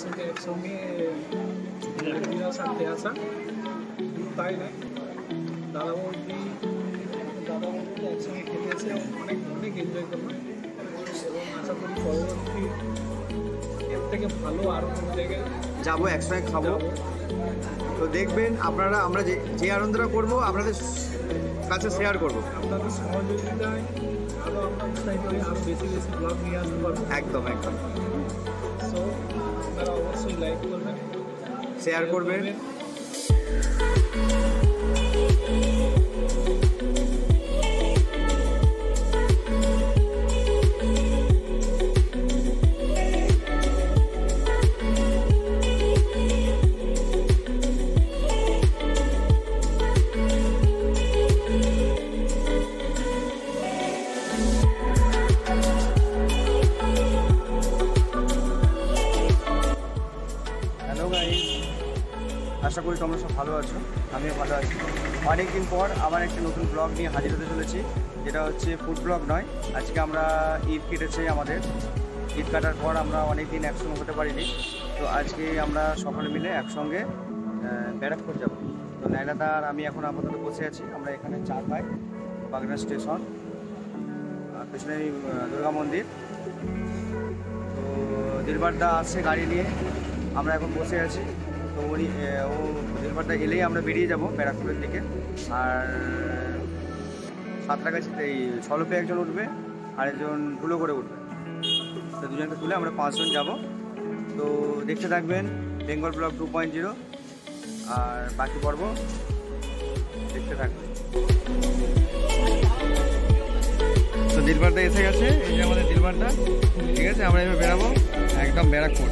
সঙ্গে একসঙ্গে দিনের সাথে আসা তাই না দাদা বৌদি একসঙ্গে খেতে এসে অনেক অনেক এনজয় করলাম এবং আশা করি পরবর্তী এর থেকে ভালো আরও কোনো জায়গায় যাবো, একসঙ্গে খাবো। তো দেখবেন আপনারা, আমরা যে আনন্দটা করবো আপনাদের কাছে শেয়ার করবো। আপনাদের সহযোগিতায় আরও আমরা উৎসাহিত হয়ে আরও বেশি বেশি ব্লগ নিয়ে আসতে পারবো। একদম একদম। সো আপনারা অবশ্যই লাইক করবেন, শেয়ার করবেন। আশা করি তোমরা সব ভালো আছো, আমিও ভালো আছি। অনেকদিন পর আবার একটা নতুন ব্লগ নিয়ে হাজির হতে চলেছি, যেটা হচ্ছে ফুড ব্লগ নয়। আজকে আমরা ঈদ কেটেছে আমাদের, ঈদ কাটার পর আমরা অনেকদিন একসঙ্গে হতে পারিনি। তো আজকে আমরা সকলে মিলে একসঙ্গে ব্যারাকপুর যাব। তো লাইলাদা আর আমি এখন আপাতত বসে আছি। আমরা এখানে চা খাই, বাগড়া স্টেশন, পেছনে দুর্গা মন্দির। তো দিলবারদা আসছে গাড়ি নিয়ে, আমরা এখন বসে আছি। তো ও দিলবারদা এলেই আমরা বেরিয়ে যাব ব্যারাকপুরের দিকে। আর সাঁতরাগাছিতে এই সলপে একজন উঠবে আর একজন ধুলো করে উঠবে। তো দুজনকে তুলে আমরা 5 জন যাব। তো দেখতে থাকবেন বেঙ্গল ব্লগ 2.0, আর বাকি পর্ব দেখতে থাকবেন। তো দিলবারদা এসে গেছে, এই যে আমাদের দিলবারদা। ঠিক আছে, আমরা এবার বেরাবো একদম ব্যারাকপুর।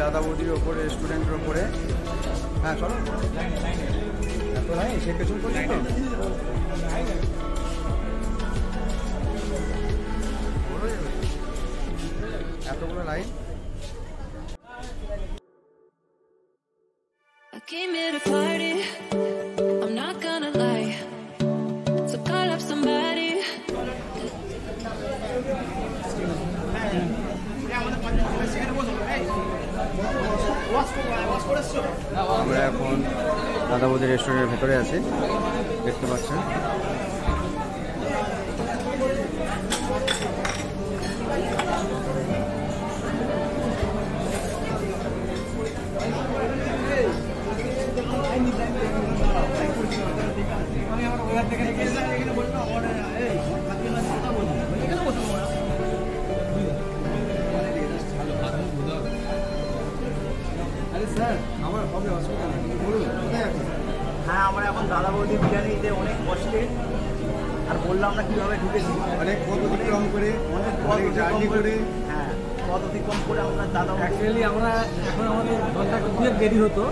দাদা বৌদির ওপরে, রেস্টুরেন্টের ওপরে। হ্যাঁ চলো, এত নাই সে পেছন করছি তো। এতগুলো লাইন। আমরা এখন দাদা বৌদির রেস্টুরেন্টের ভেতরে আছি, দেখতে পাচ্ছেন। হ্যাঁ, আমরা এখন দাদা বৌদি বিরিয়ানিতে অনেক কষ্টে, আর বললাম না কীভাবে ঢুকেছি, অনেক পথ অতিক্রম করে, অনেক পথ জার্নি করে। হ্যাঁ, পথ অতিক্রম করে আমরা দাদা অ্যাকচুয়ালি আমরা এখন আমাদের ঘন্টা দুয়েক দেরি হতো,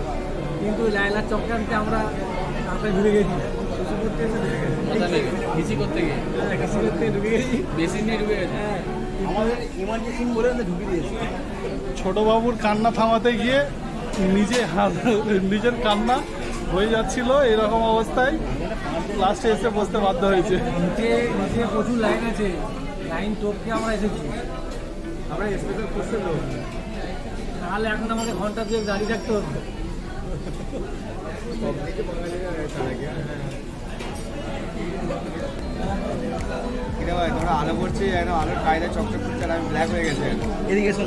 কিন্তু লাইলার চক্রান্তে আমরা তাড়াতাড়ি ঢুকে গেছি। বেশি করতে গিয়ে ঢুকে গেছি, বেশি নিয়ে ঢুকে গেছি। হ্যাঁ, আমাদের ইমার্জেন্সি বলে আমরা ঢুকে দিয়েছি। ছোটবাবুর কান্না থামাতে গিয়ে নিজের কান্না হয়ে যাচ্ছিল, এরকম অবস্থায় লাস্টে এসে বসতে বাধ্য হয়েছে। নিচে প্রচুর লাইন আছে, লাইন টপকে আমরা এসেছি। আমরা স্পেশাল করতে লোক, তাহলে এখন আমাদের ঘন্টা দুয়েক দাঁড়িয়ে থাকতে হতো। কিরে ভাই, তোমরা আলো করছি, একদম আলোর কায়দা চকচক করছে, আর আমি ব্ল্যাক হয়ে গেছে। এদিকে এসো,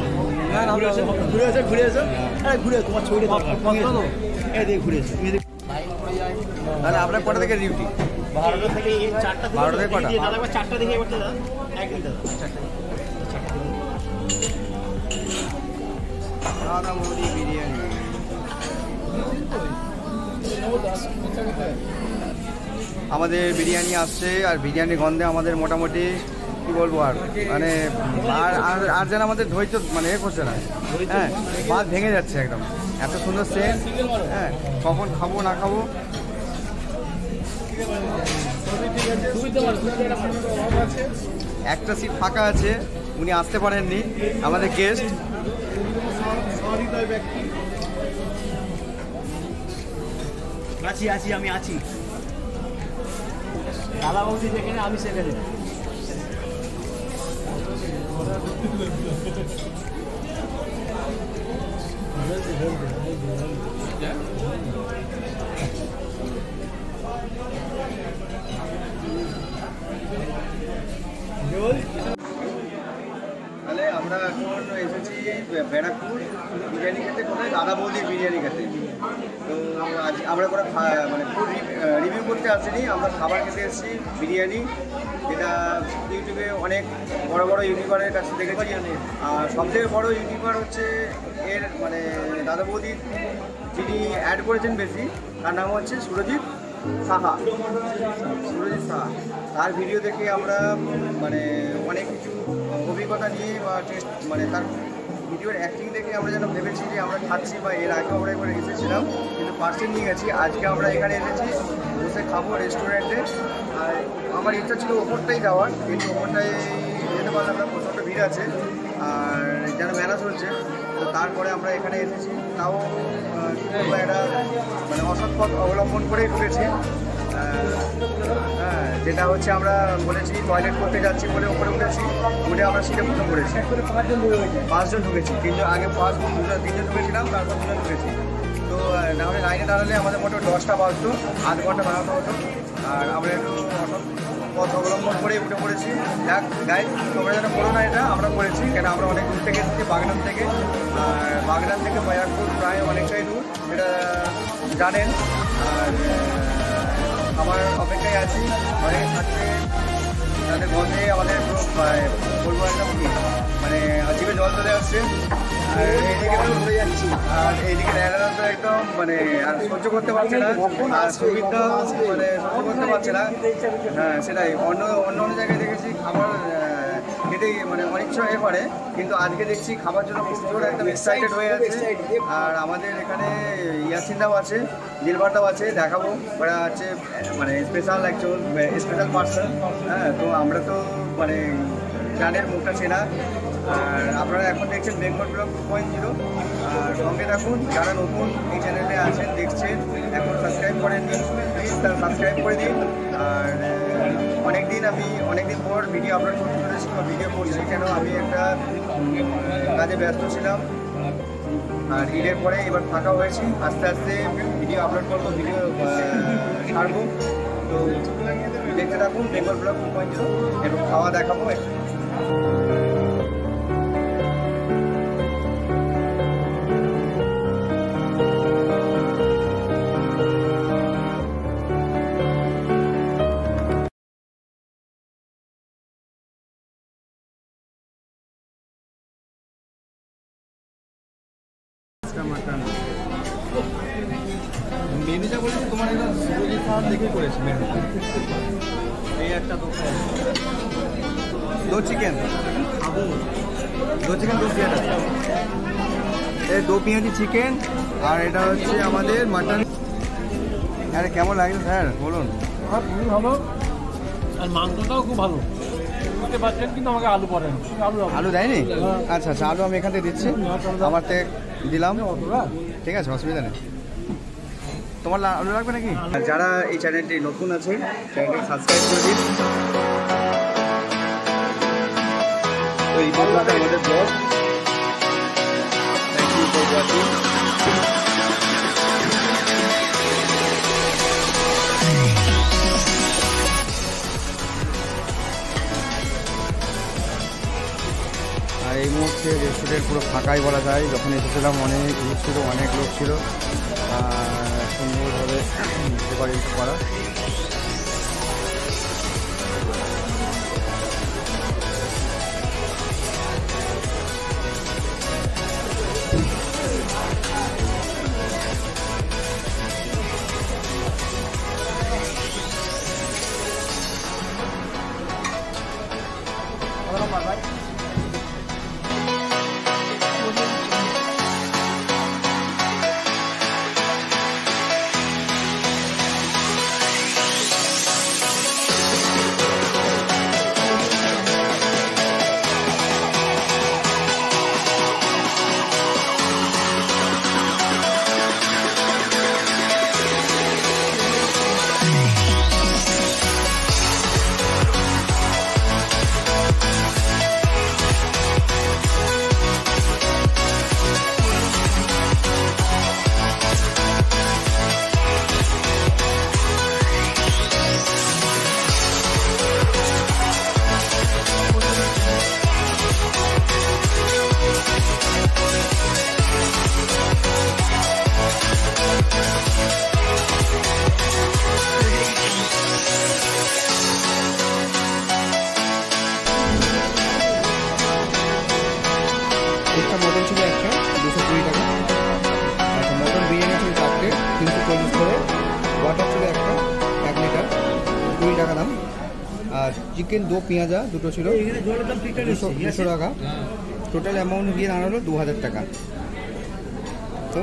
ঘুরে এসো, ঘুরে এসো। হ্যাঁ, ঘুরে তোমার ছবিটা দরকার, এদিকে ঘুরে এসো। তাহলে আপনার কটা থেকে ডিউটি? 12টা থেকে 4টা থেকে। 12টা থেকে কটা? দাদা 4টা থেকে এবার দাদা একদিন দাদা 4টা। দাদা বৌদি বিরিয়ানি। আমাদের বিরিয়ানি আসছে, আর বিরিয়ানির গন্ধে আমাদের মোটামুটি কি বলবো, আর মানে আর যেন আমাদের ধৈর্য মানে এ করছে না। হ্যাঁ, ভাত ভেঙে যাচ্ছে একদম, এত সুন্দর সেন্ট। হ্যাঁ, কখন খাবো না খাবো। একটা সিট ফাঁকা আছে, উনি আসতে পারেননি, আমাদের গেস্ট। আছি আমি আছি। দাদা বৌদি যেখানে আমি সেখানে। তাহলে আমরা এখন এসেছি ব্যারাকপুর বিরিয়ানি খেতে, কোথায় দাদা বৌদির বিরিয়ানি খেতে। তো আজ আমরা কোনো মানে ফুড রিভিউ করতে আসিনি, আমরা খাবার খেতে এসেছি বিরিয়ানি, যেটা ইউটিউবে অনেক বড় বড় ইউটিউবারের কাছে দেখেছি। আর সবথেকে বড় ইউটিউবার হচ্ছে এর মানে দাদা বৌদির যিনি অ্যাড করেছেন বেশি, তার নাম হচ্ছে সুরজিৎ সাহা। তার ভিডিও দেখে আমরা মানে অনেক কিছু অভিজ্ঞতা নিয়ে বা টেস্ট মানে তার ভিডিওর অ্যাক্টিং দেখে আমরা যেন ভেবেছি যে আমরা খাচ্ছি, বা এর আগেও আমরা একবার এসেছিলাম কিন্তু পার্সেল নিয়ে গেছি। আজকে আমরা এখানে এসেছি বসে খাবো রেস্টুরেন্টে। আর আমার ইচ্ছা ছিল ওপরটাই যাওয়ার, কিন্তু ওপরটায় যেতে পারলাম না, প্রচণ্ড ভিড় আছে আর যেন মেলা চলছে। তো তারপরে আমরা এখানে এসেছি, তাও একটা মানে অসৎ পথ অবলম্বন করেই ঢুকেছি। হ্যাঁ, যেটা হচ্ছে আমরা বলেছি টয়লেট করতে যাচ্ছি বলে উপরে উঠেছি, উঠে আমরা সিটে প্রথম করেছি। 5 জন ঢুকেছি, আগে ফার্স্ট 3 জন ঢুকেছিলাম, তারপর 2 জন ঢুকেছি। তো নাহলে লাইনে দাঁড়ালে আমাদের মোটামুটি 10টা বাজতো, আধ ঘন্টা দাঁড়াতে হতো। আর আমরা একটু পথ অবলম্বন করে উঠে পড়েছি। যাক গাইড, তোমরা যেন করো না এটা, আমরা করেছি, কেন আমরা অনেক দূর থেকে এসেছি বাগনান থেকে। আর বাগনান থেকে ব্যারাকপুর প্রায় অনেকটাই দূর, এটা জানেন। আর আমার অপেক্ষায় আছি, অনেক থাকতে তাদের গন্ধে আমাদের পুরো বলবো একটা মানে জিভে জল চলে আসছে। আর এইদিকে ঘুরে যাচ্ছি, আর এইদিকে ন্যাড়া তো একদম মানে আর সহ্য করতে পারছে না, আর সুবিধা মানে সহ্য করতে পারছে না। হ্যাঁ সেটাই, অন্য জায়গায় দেখেছি খাবার খেতে মানে অনিচ্ছা হয়ে পড়ে, কিন্তু আজকে দেখছি খাবার জন্য প্রচুর একদম এক্সাইটেড হয়ে আছে। আর আমাদের এখানে ইয়াসিনদাও আছে, দিলবারদাও আছে, দেখাবো। ওরা আছে মানে স্পেশাল একজন স্পেশাল পার্সন। হ্যাঁ, তো আমরা তো মানে গানের মুখটা চেনা। আর আপনারা এখন দেখছেন বেঙ্গল ব্লগ 2.0। আর সঙ্গে থাকুন, যারা নতুন এই চ্যানেলে আছেন দেখছেন, এখন সাবস্ক্রাইব করেননি প্লিজ তারা সাবস্ক্রাইব করে দিন। আর অনেকদিন পর ভিডিও আপলোড করতে চলেছি বা ভিডিও করছি, কেন আমি একটা কাজে ব্যস্ত ছিলাম। আর ঈদের পরে এবার ফাঁকা হয়েছি, আস্তে আস্তে ভিডিও আপলোড করবো, ভিডিও ছাড়বো। তো দেখতে থাকুন বেঙ্গল ব্লগ 2.0 এবং খাওয়া দেখাবো। মেনুটা বলছি তোমার এটা সুরজিৎ সাহা দেখে করেছি মেনু। এই একটা দো চিকেন খাবো, দো চিকেন দো পেঁয়াজ, এই দো পেঁয়াজি চিকেন। আর এটা হচ্ছে আমাদের মাটন। আরে কেমন লাগলো স্যার বলুন? খুবই ভালো, আর মাংসটাও খুব ভালো। বুঝতে পারছেন, কিন্তু আমাকে আলু পড়েন, আলু দেয়নি? আচ্ছা আচ্ছা, আলু আমি এখান থেকে দিচ্ছি, আমার থেকে দিলাম, ঠিক আছে, অসুবিধা নেই। তোমার আলু লাগবে নাকি? যারা এই চ্যানেলটি নতুন আছে, চ্যানেলটি সাবস্ক্রাইব করে দিন। তো এই আমাদের blog, thank you for watching. আর এই মুহূর্তে রেস্টুরেন্ট পুরো ফাঁকাই বলা যায়। যখন এসেছিলাম অনেক ভিড় ছিল, অনেক লোক ছিল। সুন্দরভাবে ডেকোরেট করা। একটা মটন ছিল একটা 220 টাকা, আচ্ছা মটন বিরিয়ানি ছিল 4টে 340 করে, ওয়াটার ছিল একটা 1 লিটার 20 টাকা দাম, আর চিকেন দো পেঁয়াজা দুটো ছিল 200 টাকা। টোটাল অ্যামাউন্ট দিয়ে দাঁড়ালো 2000 টাকা। তো